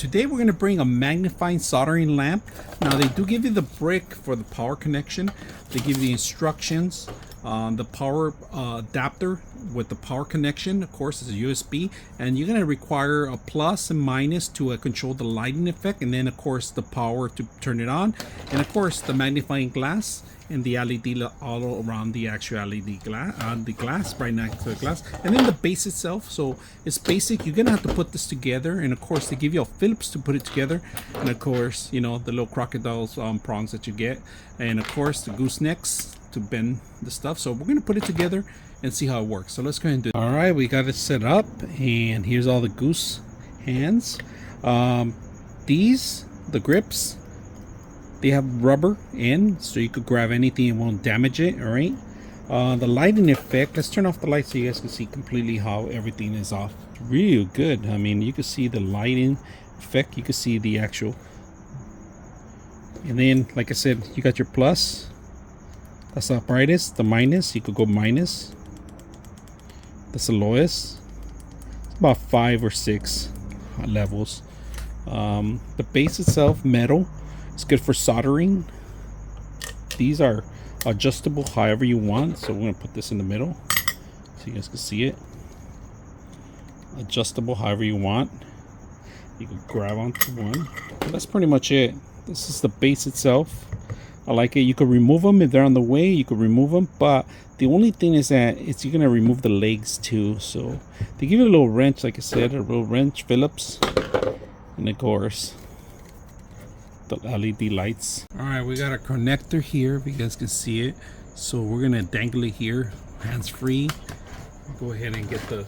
Today we're going to bring a magnifying soldering lamp. Now they do give you the brick for the power connection. They give you the instructions on the power adapter with the power connection. Of course, it's a USB, and you're going to require a plus and minus to control the lighting effect, and then of course the power to turn it on, and of course the magnifying glass and the LED all around the actual LED glass, the glass right next to the glass, and then the base itself. So it's basic. You're gonna have to put this together, and of course they give you a Phillips to put it together, and of course, you know, the little crocodile's prongs that you get, and of course the goosenecks to bend the stuff. So we're gonna put it together and see how it works. So let's go ahead and do it. All right, we got it set up, and here's all the goose hands. The grips, they have rubber in, so you could grab anything and won't damage it. All right. The lighting effect, let's turn off the light so you guys can see completely how everything is off. Really good. I mean, you can see the lighting effect, you can see the actual, and then like I said, you got your plus, that's the brightest. The minus, you could go minus, that's the lowest. It's about 5 or 6 levels. The base itself, metal. It's good for soldering. These are adjustable however you want, so we're gonna put this in the middle so you guys can see it. Adjustable however you want. You can grab onto one. But that's pretty much it. This is the base itself. I like it. You could remove them if they're on the way. You could remove them, but the only thing is that you're gonna remove the legs too. So they give you a little wrench, like I said, a little wrench, Phillips, and of course the LED lights. All right, we got a connector here if you guys can see it. So we're gonna dangle it here, hands free. Go ahead and get the